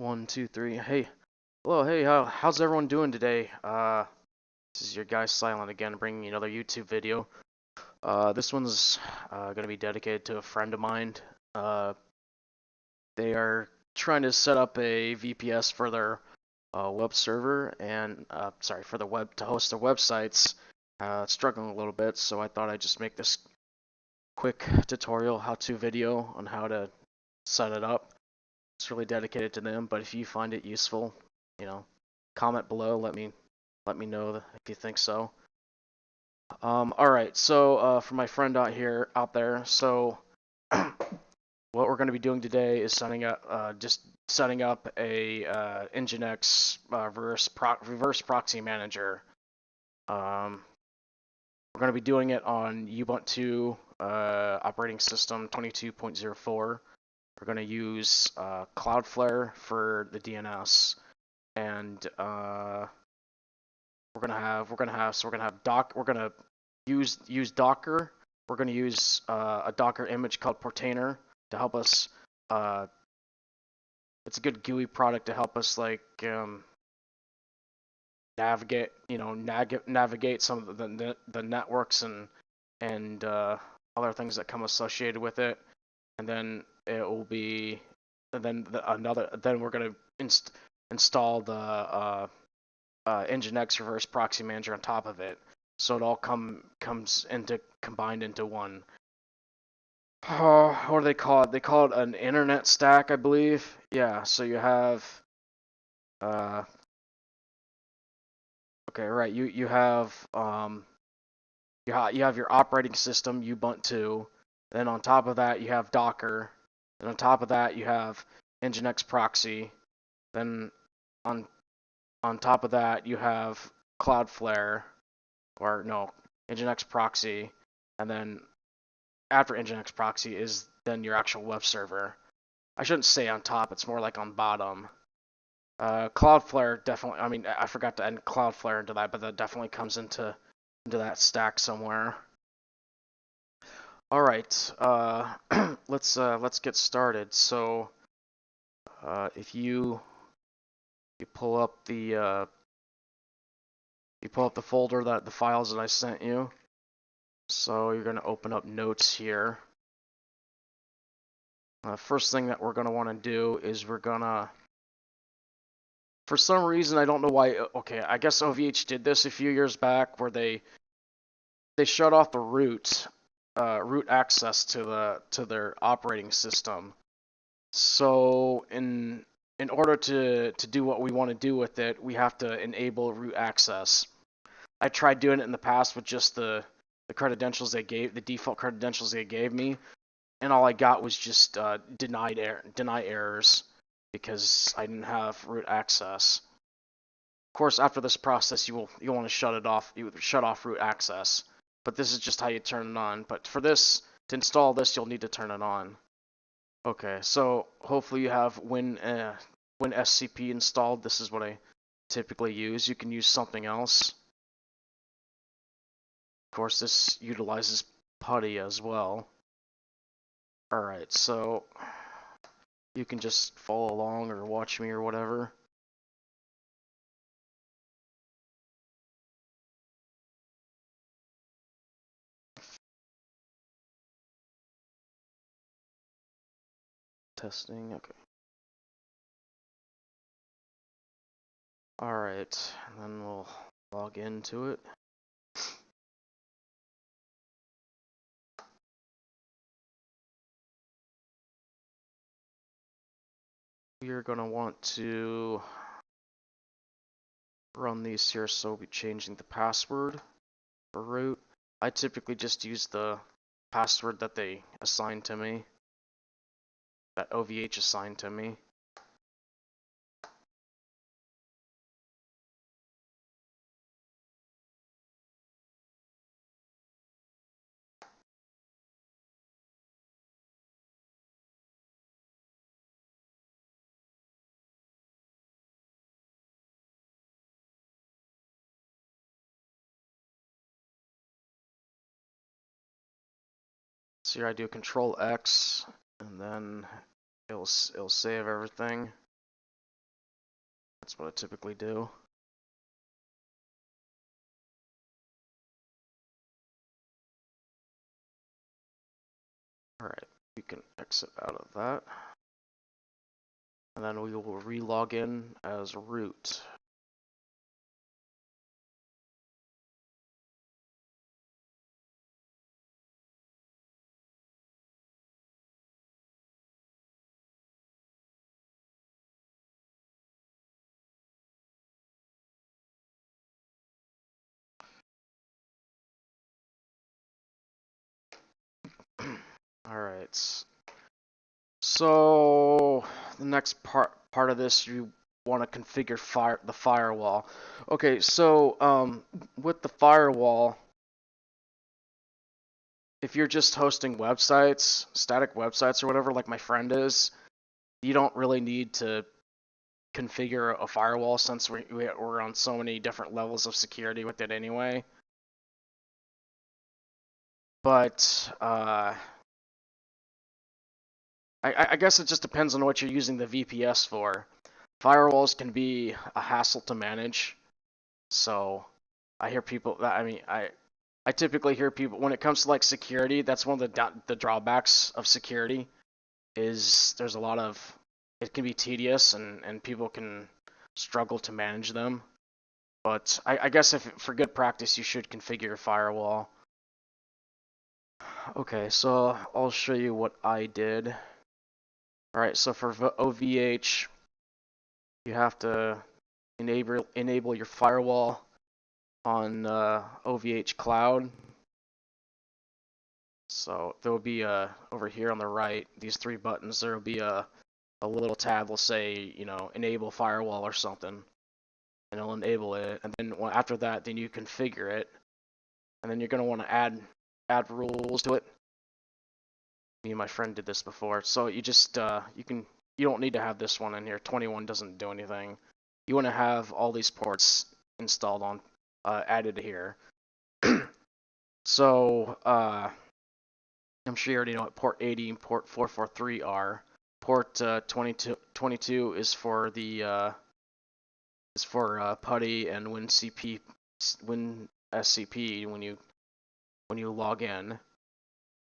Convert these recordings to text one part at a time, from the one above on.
One, two, three. Hey, hello. Hey, how's everyone doing today? This is your guy Silent again, bringing you another YouTube video. This one's gonna be dedicated to a friend of mine. Uh, they are trying to set up a VPS for their web server and sorry, for the web to host their websites. Struggling a little bit, so I thought I'd just make this quick tutorial, how-to video on how to set it up. It's really dedicated to them, but if you find it useful, comment below. Let me know if you think so. All right. So for my friend out there, so what we're going to be doing today is setting up a Nginx reverse proxy manager. We're going to be doing it on Ubuntu operating system 22.04. We're going to use Cloudflare for the DNS, and we're gonna use Docker. We're gonna use a Docker image called Portainer to help us. It's a good GUI product to help us navigate some of the networks and other things that come associated with it. And then it will be, and then we're gonna install the Nginx reverse proxy manager on top of it, so it all combined into one. What do they call it? They call it an internet stack, I believe. Yeah. So you have, okay, right. You have you have your operating system, Ubuntu. Then on top of that, you have Docker. And on top of that, you have Nginx proxy. Then on top of that, you have Cloudflare, or no, Nginx proxy. And then after Nginx proxy is then your actual web server. I shouldn't say on top, it's more like on bottom. Cloudflare definitely, I mean, I forgot to add Cloudflare into that, but that definitely comes into that stack somewhere. All right, let's get started. So, if you pull up the folder the files that I sent you. So you're gonna open up notes here. First thing that we're gonna want to do is we're gonna, for some reason I don't know why. Okay, I guess OVH did this a few years back where they shut off the root access to their operating system. So in order to do what we want to do with it, we have to enable root access. I tried doing it in the past with just the credentials they gave, the default credentials they gave me, and all I got was just deny errors because I didn't have root access. Of course, after this process, you'll want to shut it off. You shut off root access, but this is just how you turn it on. But for this, to install this, you'll need to turn it on. Okay, so hopefully you have WinSCP installed. This is what I typically use. You can use something else. Of course, this utilizes PuTTY as well. Alright, so you can just follow along or watch me or whatever. Testing, okay. Alright, and then we'll log into it. You're going to want to run these here, so we'll be changing the password for root. I typically just use the password that they assigned to me, that OVH assigned to me. So here I do Control X, and then it'll save everything. That's what I typically do. Alright, we can exit out of that. And then we will re-log in as root. Alright. So the next part of this, you want to configure the firewall. Okay, so with the firewall, if you're just hosting websites, static websites or whatever, like my friend is, you don't really need to configure a firewall since we're on so many different levels of security with it anyway. But I guess it just depends on what you're using the VPS for. Firewalls can be a hassle to manage, so I hear people that I typically hear people when it comes to like security. That's one of the drawbacks of security is there's a lot of it can be tedious and people can struggle to manage them. But I guess if for good practice you should configure your firewall. Okay, so I'll show you what I did. Alright, so for OVH, you have to enable your firewall on OVH Cloud. So there will be over here on the right, these three buttons, there will be a little tab will say, you know, enable firewall or something. And it'll enable it. And then after that, then you configure it. And then you're going to want to add rules to it. Me and my friend did this before. So you just you don't need to have this one in here. 21 doesn't do anything. You want to have all these ports installed on added here. So I'm sure you already know what port 80 and port 443 are. Port 22 is for the PuTTY and WinSCP when you log in.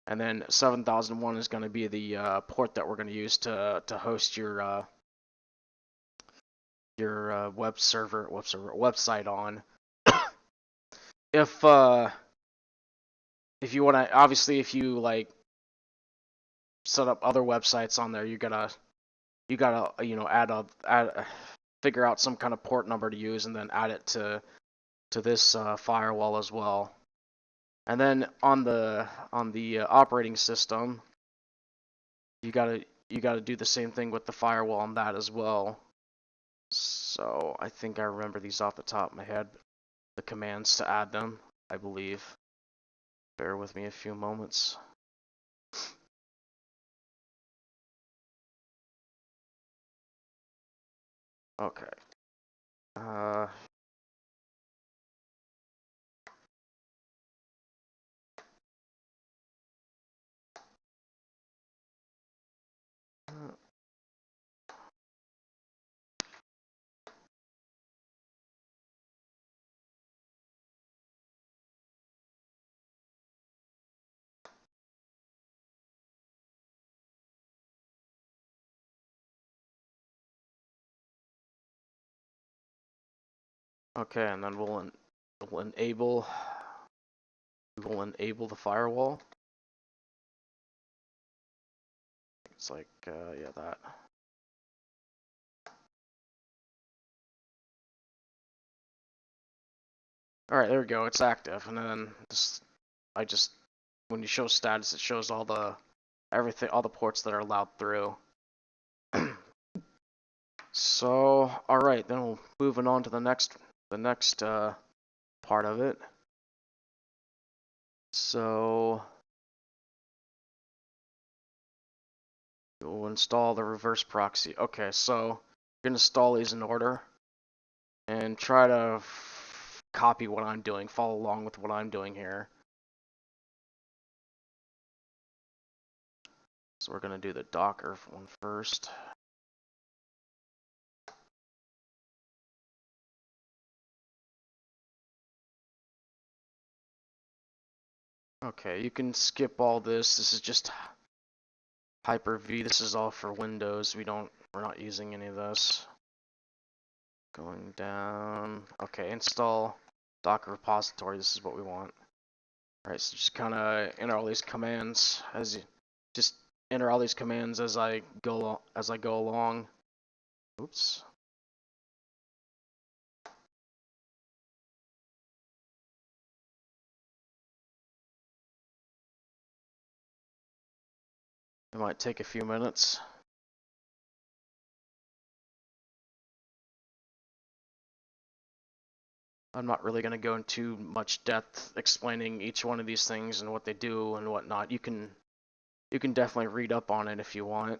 And then 7001 is going to be the port that we're going to use to host your website on. If you want to, obviously, if you like set up other websites on there, you gotta you know figure out some kind of port number to use and then add it to this firewall as well. And then on the operating system, you gotta do the same thing with the firewall on that as well. So I think I remember these off the top of my head, the commands to add them, I believe. Bear with me a few moments. Okay. Okay, and then we'll enable the firewall. It's like yeah, that. All right, there we go. It's active, and then this when you show status, it shows all the ports that are allowed through. So, all right, then we'll moving on to the next part of it. So we'll install the reverse proxy. Okay, so you're gonna install these in order and try to copy what I'm doing, follow along with what I'm doing here. So we're gonna do the Docker one first. Okay, you can skip all this. This is just Hyper-V. This is all for Windows. We're not using any of this. Going down. Okay, install Docker repository. This is what we want. All right, so just kind of enter all these commands as you just enter all these commands as I go along. Oops. It might take a few minutes. I'm not really going to go into much depth explaining each one of these things and what they do and whatnot. You can definitely read up on it if you want.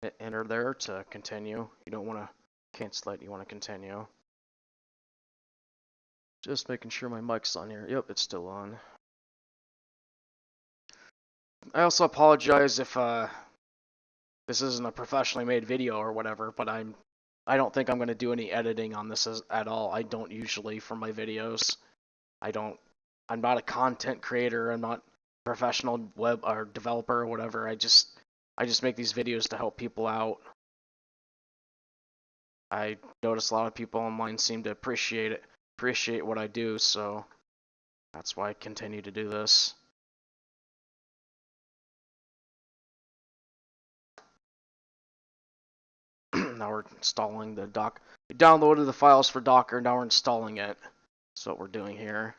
Hit enter there to continue. You don't want to cancel it, you want to continue. Just making sure my mic's on here. Yep, it's still on. I also apologize if this isn't a professionally made video or whatever, but I don't think I'm going to do any editing on this at all. I don't usually for my videos. I'm not a content creator. I'm not a professional web or developer or whatever. I just make these videos to help people out. I notice a lot of people online seem to appreciate what I do, so that's why I continue to do this. Now we're installing the doc. We downloaded the files for Docker, now we're installing it. That's what we're doing here.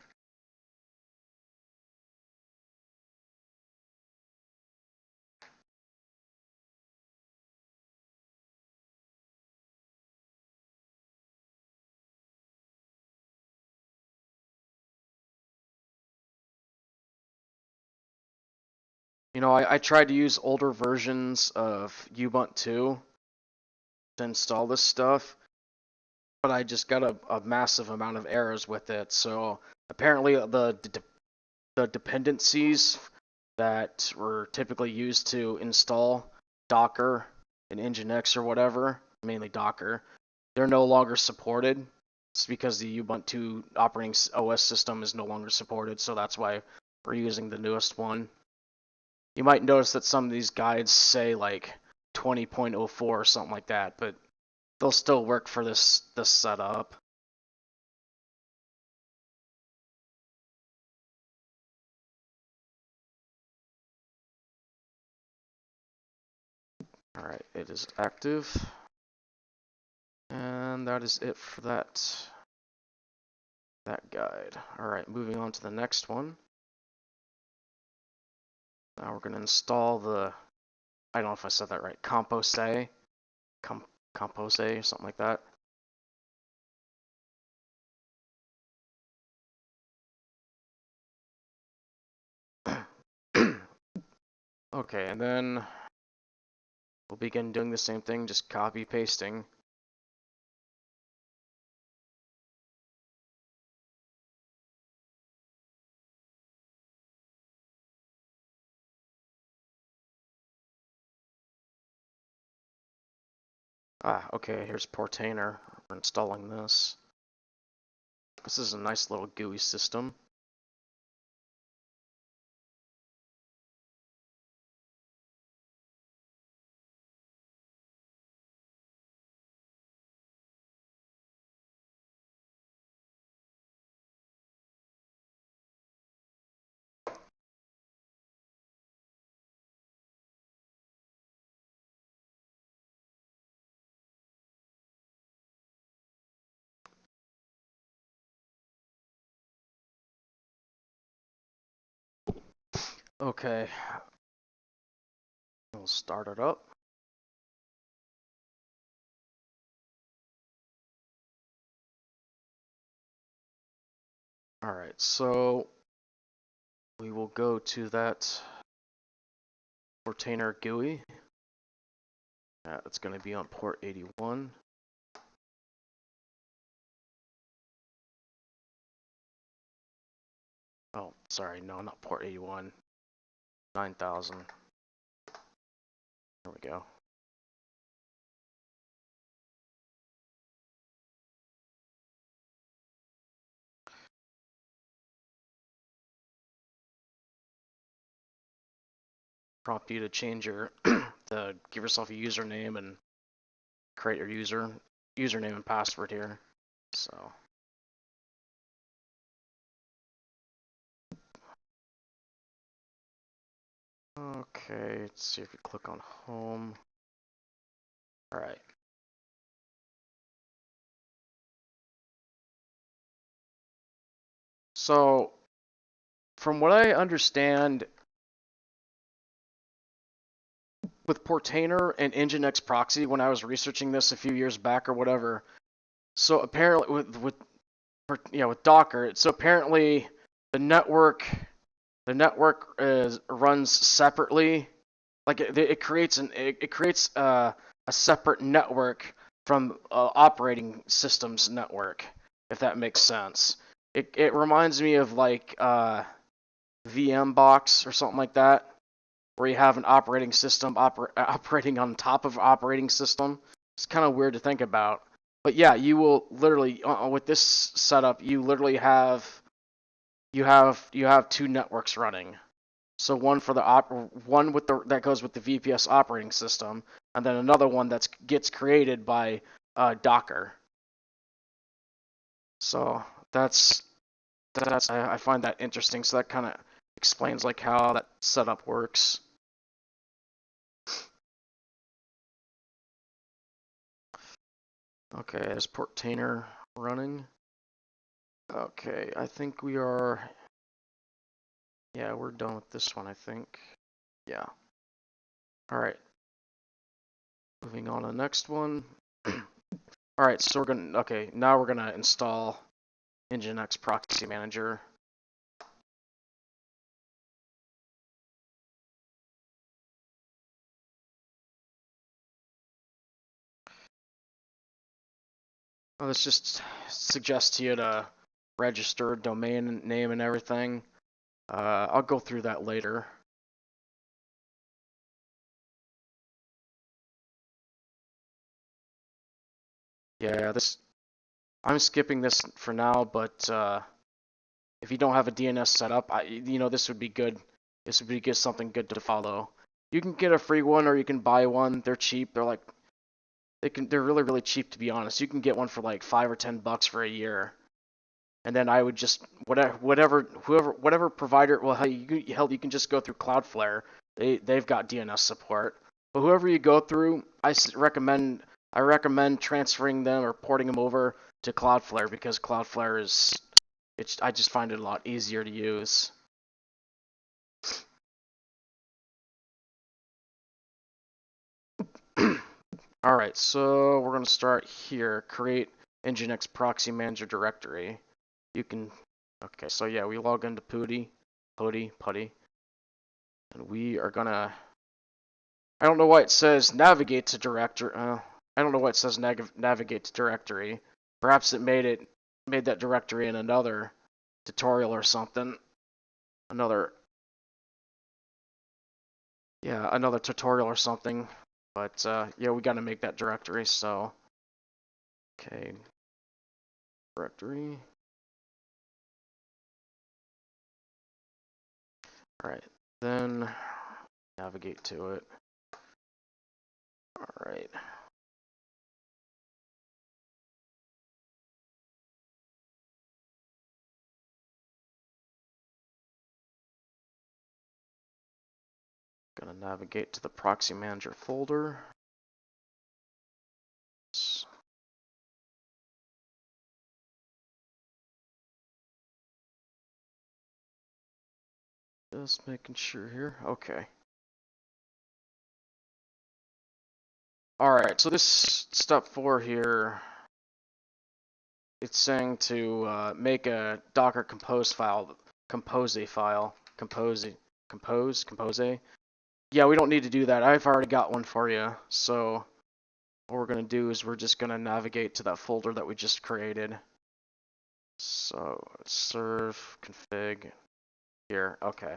You know, I tried to use older versions of Ubuntu to install this stuff, but I just got a massive amount of errors with it. So apparently the dependencies that were typically used to install Docker and Nginx or whatever, mainly Docker, they're no longer supported. It's because the Ubuntu operating OS system is no longer supported, so that's why we're using the newest one. You might notice that some of these guides say like 20.04 or something like that, but they'll still work for this setup. Alright, it is active. And that is it for that guide. Alright, moving on to the next one. Now we're going to install the, I don't know if I said that right, Compost A. Compost A or something like that. Okay, and then we'll begin doing the same thing, just copy pasting. Okay, here's Portainer. We're installing this. This is a nice little GUI system. Okay, We'll start it up. Alright, so we will go to that Portainer GUI. It's going to be on port 81. Oh, sorry, no, not port 81. 9000. There we go. Prompt you to change your, to give yourself a username and create your username and password here. So. Okay, let's see if you click on home. Alright. So, from what I understand, with Portainer and Nginx Proxy, when I was researching this a few years back or whatever, so apparently with Docker, so apparently the network runs separately. Like it creates a separate network from operating system's network, if that makes sense. It reminds me of like VM box or something like that, where you have an operating system operating on top of operating system. It's kind of weird to think about, but yeah, you will literally with this setup, you literally have two networks running. So one for the one with that goes with the VPS operating system, and then another one that gets created by Docker. So that's I find that interesting. So that kind of explains like how that setup works. Okay, there's Portainer running. Okay, I think we are. Yeah, we're done with this one, I think. Yeah. All right. Moving on to the next one. All right, so now we're gonna install Nginx Proxy Manager. Well, this just suggests to you to register domain name and everything. I'll go through that later. Yeah, I'm skipping this for now, but if you don't have a DNS set up, this would be good. This would be something good to follow. You can get a free one or you can buy one. They're cheap. They're really, really cheap, to be honest. You can get one for like $5 or $10 for a year. And then I would just whatever provider. Well, hell, you can just go through Cloudflare. They've got DNS support. But whoever you go through, I recommend transferring them or porting them over to Cloudflare, because Cloudflare I just find it a lot easier to use. All right, so we're gonna start here. Create Nginx Proxy Manager directory. Okay, so yeah, we log into putty, and we are gonna. I don't know why it says navigate to directory. I don't know why it says navigate to directory. Perhaps it made that directory in another tutorial or something. Another tutorial or something. But yeah, we gotta make that directory. So okay, directory. All right, then navigate to it. All right. Gonna navigate to the Proxy Manager folder. Just making sure here. Okay. Alright, so this step 4 here, it's saying to make a Docker compose file, compose. Yeah, we don't need to do that. I've already got one for you. So what we're going to do is we're just going to navigate to that folder that we just created. So serve config here. Okay.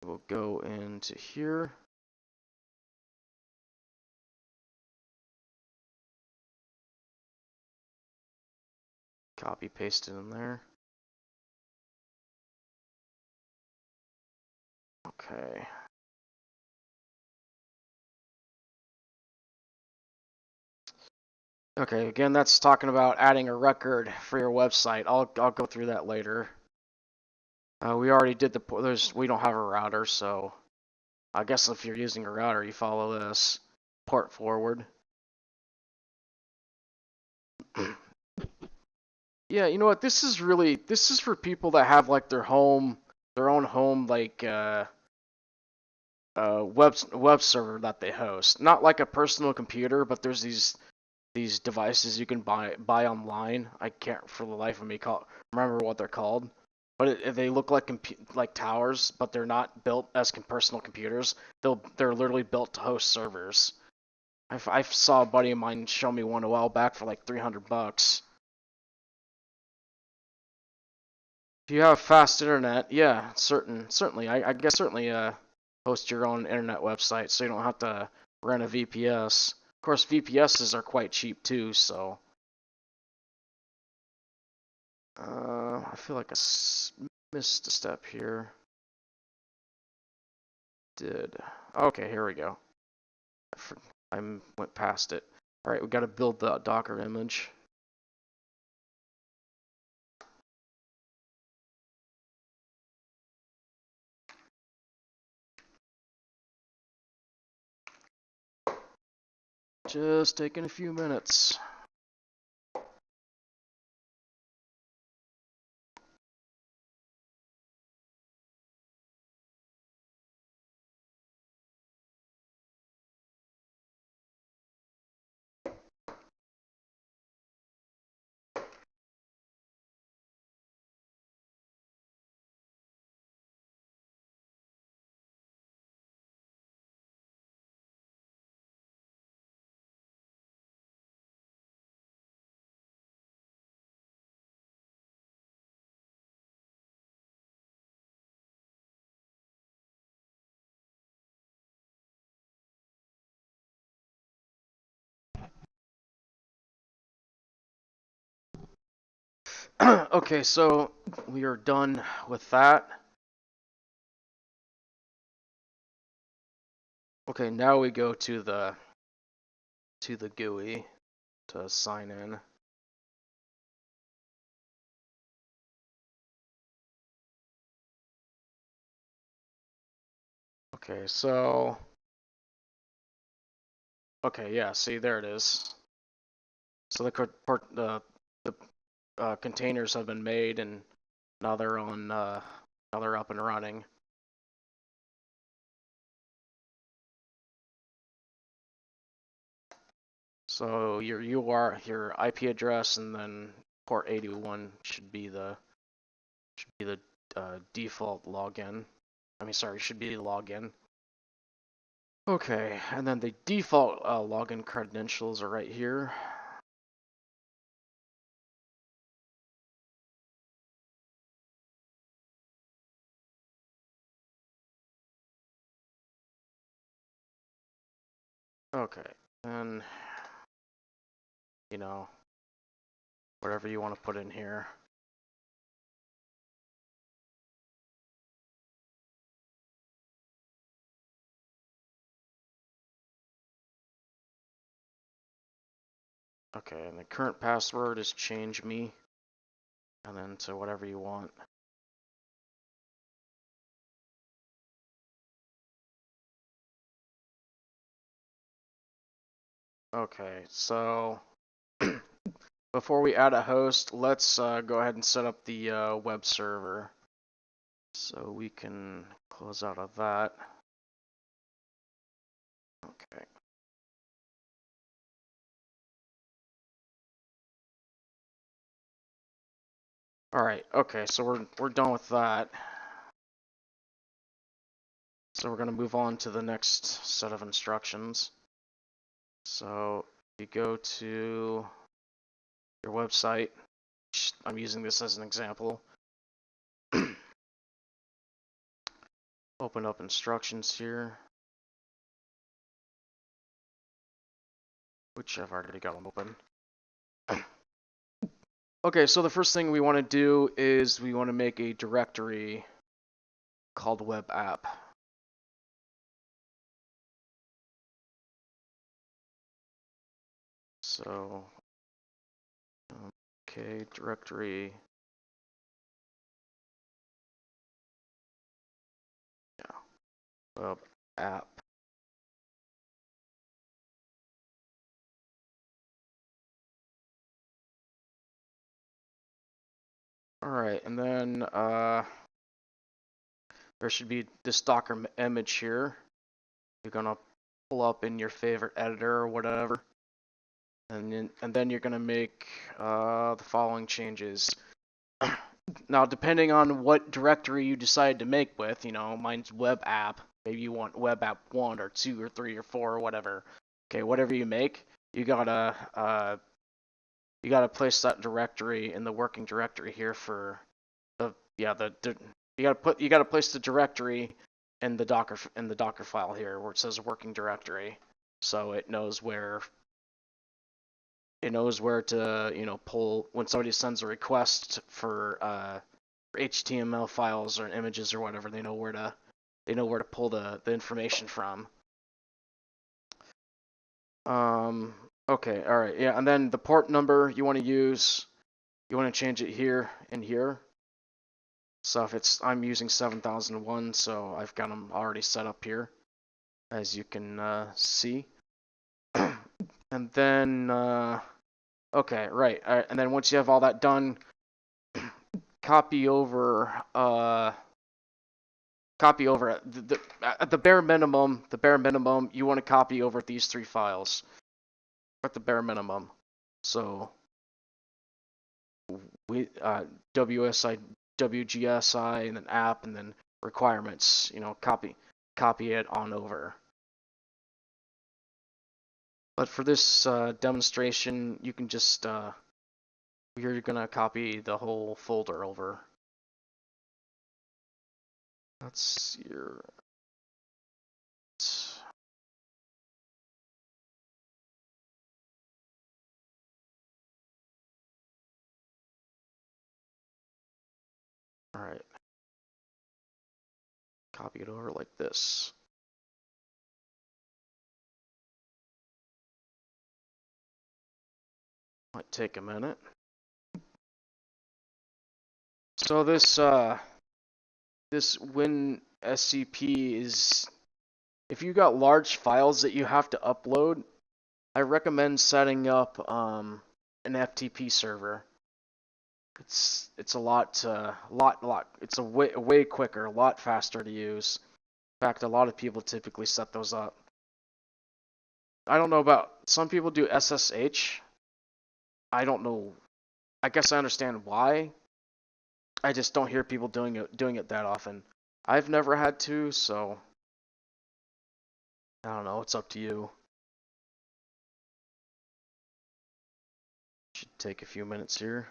We'll go into here. Copy paste it in there. Okay. Okay, again, that's talking about adding a record for your website. I'll go through that later. We already did we don't have a router, so I guess if you're using a router, you follow this port forward. Yeah, you know what? This is for people that have like their own home like web server that they host. Not like a personal computer, but there's these devices you can buy online. I can't for the life of me remember what they're called. But they look like towers, but they're not built as personal computers. They're literally built to host servers. I saw a buddy of mine show me one a while back for like $300. If you have fast internet, yeah, certainly. I guess certainly host your own internet website so you don't have to rent a VPS. Of course, VPSs are quite cheap too, so I feel like I missed a step here. Okay, here we go. I went past it. All right, we got to build the Docker image. Just taking a few minutes. Okay, so we are done with that. Okay, now we go to the GUI to sign in. Okay, so yeah, see there it is. So the containers have been made and now they're now they're up and running. So your IP address, and then port 81 should be the default login. Should be the login. Okay, and then the default login credentials are right here. Okay, and whatever you want to put in here. Okay, and the current password is change me, and then to whatever you want. Okay, so before we add a host, let's go ahead and set up the web server. So we can close out of that. Okay. All right. Okay. So we're done with that. So we're gonna move on to the next set of instructions. So you go to your website. I'm using this as an example. Open up instructions here, which I've already got them open. Okay, so the first thing we want to do is we want to make a directory called web app. So, okay, directory. Yeah, web app. All right, and then there should be this Docker image here. You're gonna pull up in your favorite editor or whatever, and then you're gonna make the following changes. Now, depending on what directory you decide to make with, mine's web app. Maybe you want web app 1 or 2 or 3 or 4 or whatever. Okay, whatever you make, you gotta place that directory in the working directory here for you gotta place the directory in the Docker file here where it says working directory, so it knows where to pull when somebody sends a request for HTML files or images or whatever. They know where to pull the information from. Okay, all right, yeah, and then the port number you want to change it here and here. So if I'm using 7001, so I've got them already set up here, as you can see. And then, okay, right, and then once you have all that done, copy over at the bare minimum. You want to copy over these 3 files at the bare minimum. So we WSI, WGSI, and then app, and then requirements. Copy it on over. But for this demonstration, you can just you're gonna copy the whole folder over. That's your. All right. Copy it over like this. Might take a minute. So this WinSCP is, if you got large files that you have to upload, I recommend setting up an FTP server. It's a lot it's a way quicker, a lot faster to use. In fact, a lot of people typically set those up. I don't know about some people do SSH. I don't know. I guess I understand why. I just don't hear people doing it that often. I've never had to, so I don't know. It's up to you. Should take a few minutes here.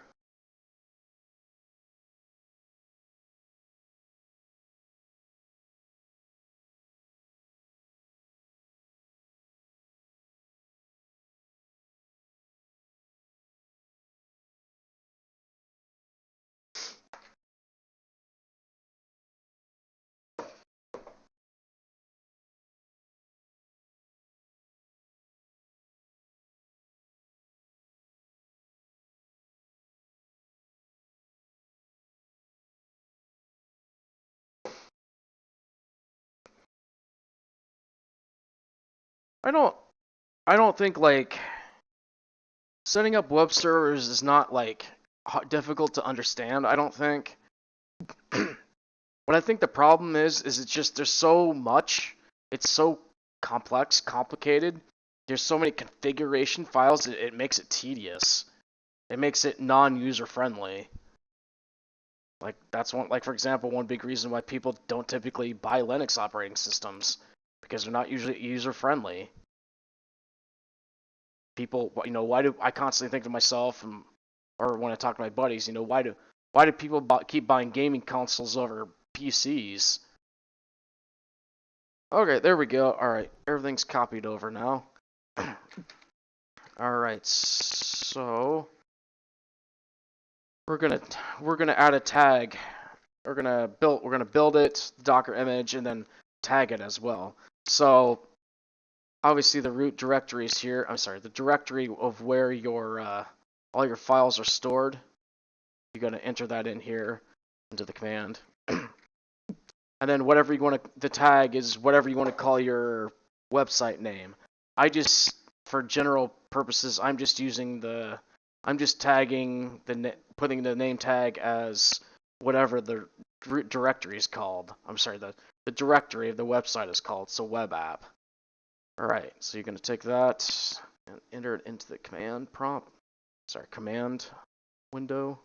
I don't think like setting up web servers is not like difficult to understand. I don't think. What I think the problem is it's just there's so much. It's so complex, complicated. There's so many configuration files, it makes it tedious. It makes it non-user friendly. Like that's one, like for example, one big reason why people don't typically buy Linux operating systems, because they're not usually user friendly. People, why do I constantly think to myself, or when I talk to my buddies, why do people keep buying gaming consoles over PCs? Okay, there we go. All right, everything's copied over now. All right, so we're gonna add a tag. We're gonna build it, the Docker image, and then tag it as well. So obviously the root directory is here. I'm sorry, the directory of where your all your files are stored. You're gonna enter that in here into the command. And then whatever you want to, the tag is whatever you want to call your website name. For general purposes, I'm just tagging putting the name tag as whatever the root directory is called. I'm sorry, the directory of the website is called, so web app. Alright, so you're going to take that and enter it into the command window.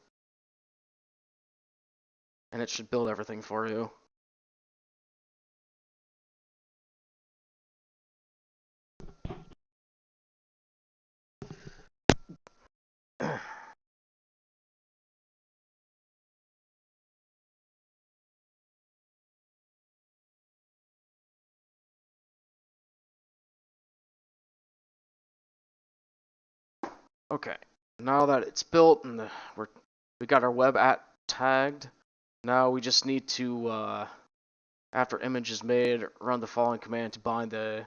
And it should build everything for you. Okay, now that it's built and we got our web app tagged, now we just need to, after image is made, run the following command to bind to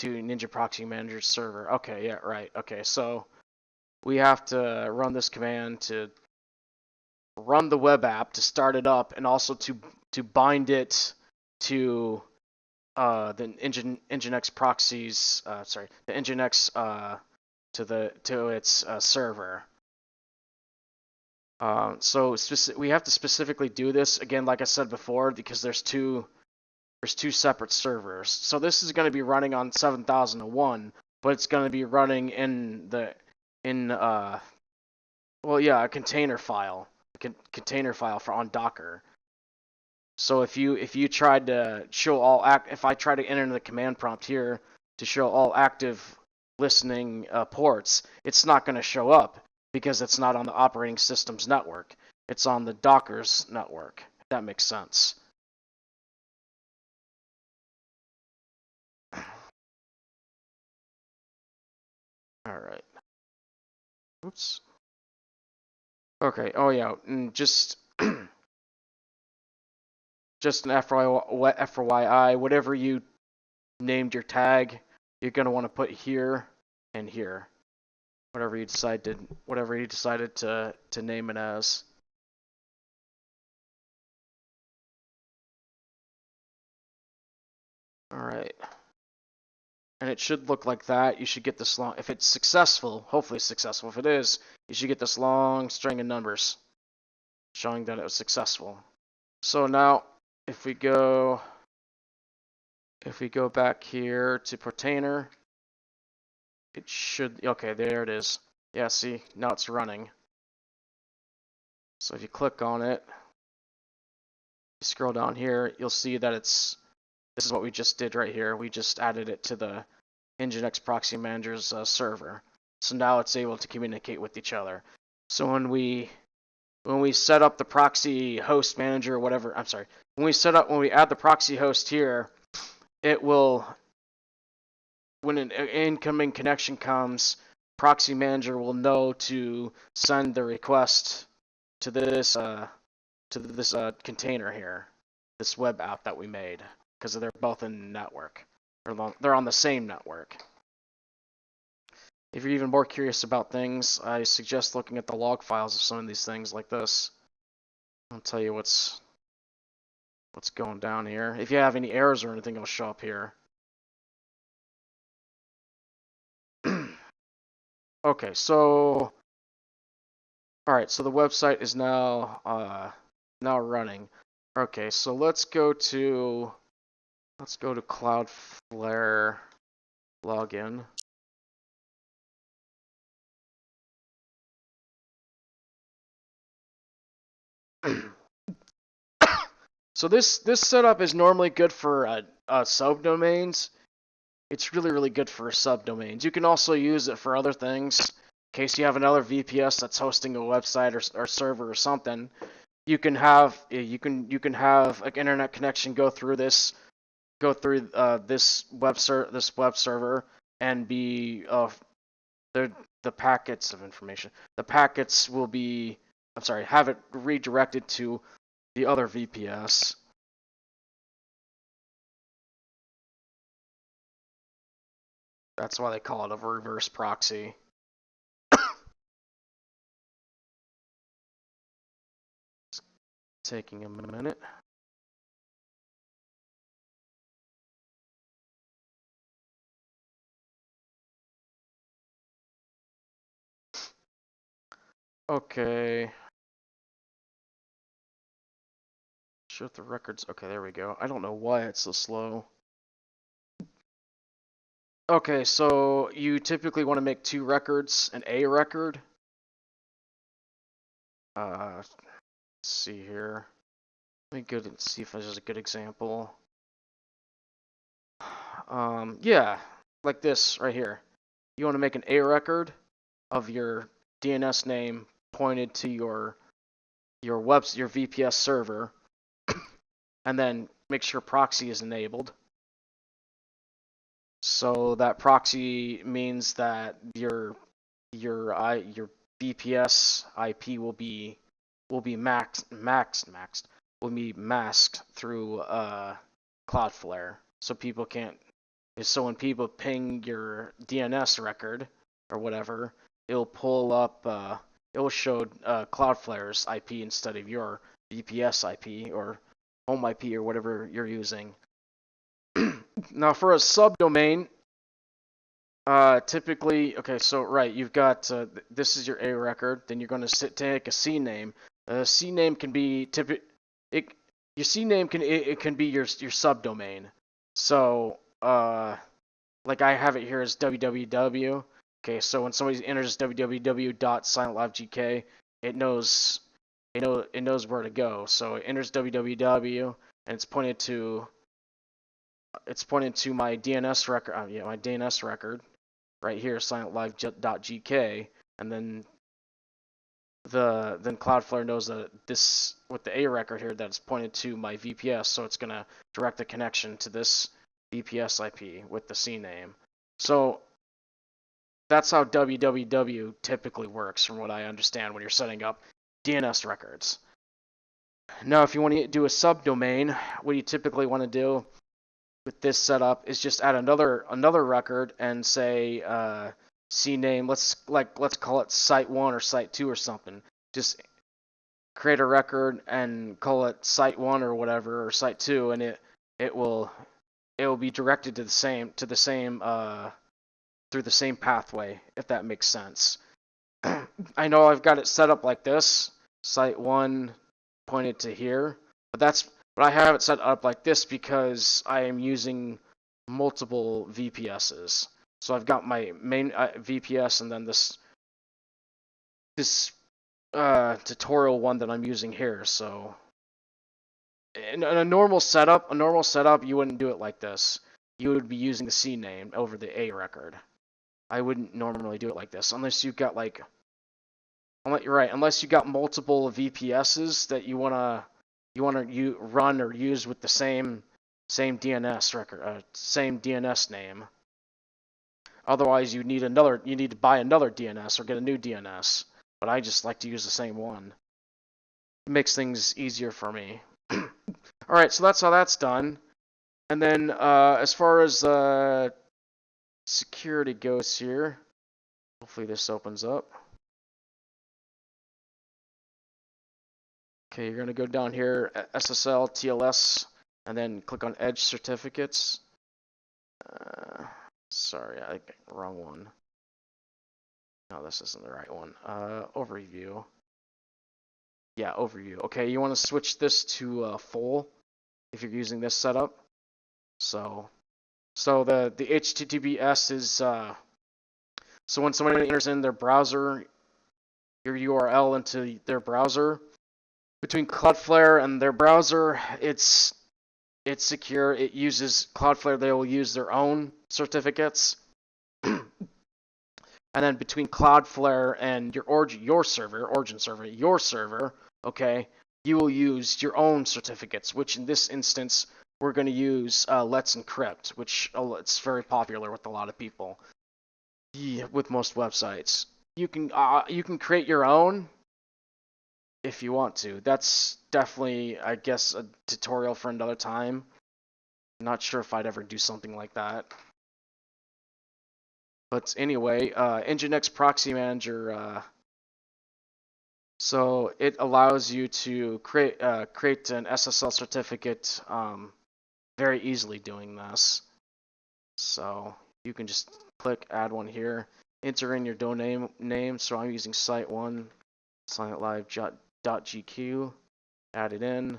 Ninja Proxy Manager server. Okay, yeah, right. Okay, so we have to run this command to run the web app to start it up, and also to bind it to the Nginx proxies. The Nginx to its server. So we have to specifically do this again, like I said before, because there's two separate servers. So this is going to be running on 7001, but it's going to be running in a container file, on Docker. So if you tried to show if I try to enter in the command prompt here to show all active listening ports, it's not going to show up because it's not on the operating system's network. It's on the Docker's network, if that makes sense. All right. Oops. Okay. Oh yeah. And just an FYI, whatever you named your tag, you're gonna want to put here and here. Whatever you decided to name it as. All right. And it should look like that. You should get this long, if it's successful, hopefully it's successful. If it is, you should get this long string of numbers showing that it was successful. So now, if we go back here to Portainer, it should, okay, there it is. Yeah, see, now it's running. So if you click on it, you scroll down here, you'll see that this is what we just did right here. We just added it to the Nginx Proxy Manager's server. So now it's able to communicate with each other. So when we set up the proxy host manager or whatever, when we add the proxy host here, it will, when an incoming connection comes, proxy manager will know to send the request to this container here, this web app that we made, because they're both in the network. They're on the same network. If you're even more curious about things, I suggest looking at the log files of some of these things like this. I'll tell you what's going down here. If you have any errors or anything, it'll show up here. Okay, so alright, so the website is now running. Okay, so let's go to Cloudflare. log in. So this setup is normally good for subdomains. It's really good for subdomains. You can also use it for other things. In case you have another VPS that's hosting a website or server or something, you can have like internet connection go through this web server and be the packets of information. The packets will be have it redirected to the other VPS. That's why they call it a reverse proxy. It's taking a minute. Okay. Show the records. Okay, there we go. I don't know why it's so slow. Okay, so you typically want to make 2 records, an A record. Let's see here. Let me go and see if there's a good example. Yeah, like this right here. You want to make an A record of your DNS name pointed to your VPS server, and then make sure proxy is enabled. So that proxy means that your VPS IP will be masked through Cloudflare, so people can't. So when people ping your DNS record or whatever, it'll pull up. It will show Cloudflare's IP instead of your VPS IP or home IP or whatever you're using. Now for a subdomain, typically, okay, so right, you've got this is your A record. Then you're going to take a C name. C name can be your C name can be your subdomain. So like I have it here as www. Okay, so when somebody enters www.silentlivegk, it knows where to go. So it enters www and it's pointed to my DNS record. My DNS record right here, silentlive.gk, and then Cloudflare knows that this with the A record here that it's pointed to my VPS, so it's gonna direct the connection to this VPS IP with the C name. So that's how www typically works, from what I understand, when you're setting up DNS records. Now, if you want to do a subdomain, what you typically want to do with this setup is just add another record and say C name. Let's call it site 1 or site 2 or something. Just create a record and call it site 1 or whatever, or site 2, and it will be directed to the same through the same pathway, if that makes sense. I know I've got it set up like this, site 1 pointed to here, but I have it set up like this because I am using multiple VPSs. So I've got my main VPS and then this tutorial one that I'm using here. So in a normal setup, you wouldn't do it like this. You would be using the C name over the A record. I wouldn't normally do it like this unless you've got unless you got multiple VPSs that you wanna run or use with the same DNS record, same DNS name. Otherwise, you need to buy another DNS or get a new DNS. But I just like to use the same one. It makes things easier for me. All right, so that's how that's done. And then as far as security goes here, hopefully this opens up. Okay, you're gonna go down here, SSL, TLS, and then click on Edge Certificates. Sorry, I got the wrong one. No, this isn't the right one. Overview. Yeah, overview. Okay, you want to switch this to full if you're using this setup. So So the HTTPS is so when somebody enters in their browser, your URL into their browser, between Cloudflare and their browser, it's secure. It uses Cloudflare. They will use their own certificates. And then between Cloudflare and your origin server, okay, you will use your own certificates, which in this instance we're going to use Let's Encrypt, which it's very popular with a lot of people. Yeah, with most websites, you can create your own if you want to. That's definitely, I guess, a tutorial for another time. I'm not sure if I'd ever do something like that. But anyway, Nginx Proxy Manager, so it allows you to create an SSL certificate very easily doing this. So you can just click add one here, enter in your domain name. So I'm using site1 sitelive.gq, add it in.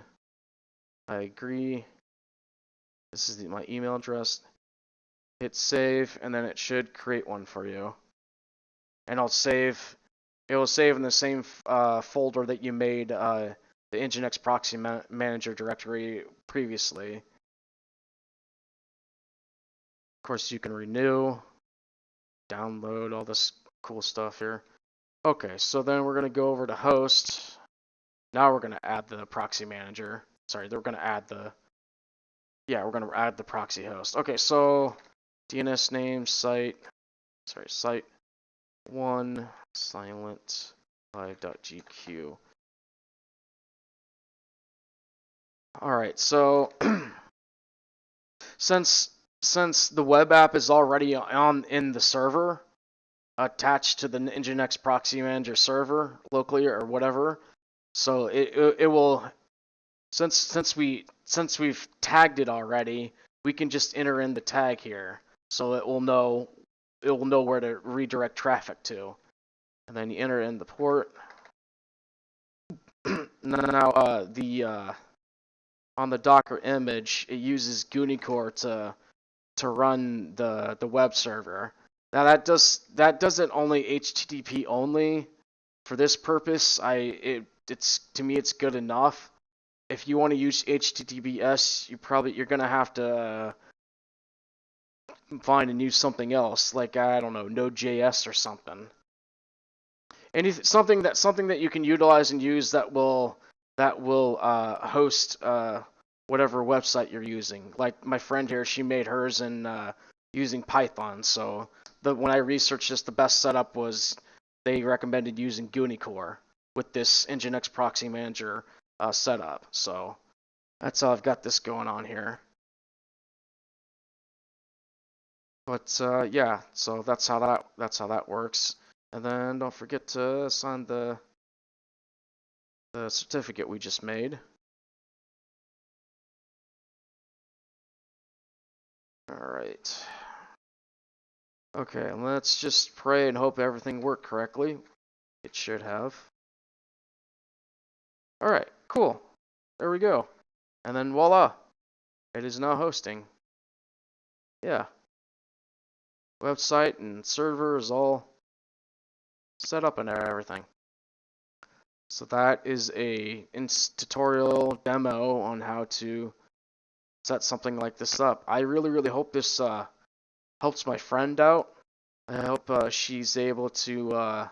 I agree. This is my email address. Hit save, and then it should create one for you. And it will save in the same folder that you made the Nginx Proxy Manager directory previously. Of course, you can renew, download all this cool stuff here. Okay, so then we're going to go over to host. Now we're going to add the proxy manager. Sorry, we're going to add the proxy host. Okay, so DNS name site1 silent live.gq. Alright, so since the web app is already in the server, attached to the Nginx Proxy Manager server locally or whatever, so it will, since we've tagged it already, we can just enter in the tag here, so it will know where to redirect traffic to, and then you enter in the port. Now on the Docker image, it uses Nginx to run the web server. Now that doesn't only HTTP only. For this purpose, to me it's good enough. If you want to use HTTPS, you're gonna have to find and use something else, like I don't know, Node.js or something. Something that you can utilize and use that will host whatever website you're using. Like my friend here, she made hers in using Python. So when I researched this, the best setup was they recommended using Nginx with this Nginx Proxy Manager setup. So that's how I've got this going on here. But yeah, so that's how that works. And then don't forget to sign the certificate we just made. Alright. Okay, let's just pray and hope everything worked correctly. It should have. Alright, cool. There we go. And then voila. It is now hosting. Yeah. Website and server is all set up and everything. So that is a tutorial demo on how to set something like this up. I really hope this helps my friend out. I hope she's able to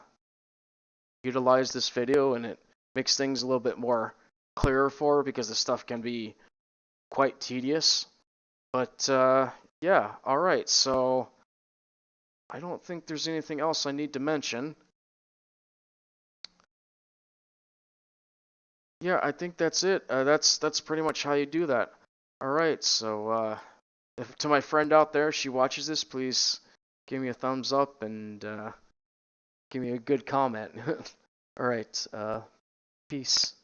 utilize this video and it makes things a little bit more clearer for her, because this stuff can be quite tedious. But yeah, alright, so I don't think there's anything else I need to mention. Yeah, I think that's it. That's pretty much how you do that. Alright, so to my friend out there, she watches this, please give me a thumbs up and give me a good comment. Alright, peace.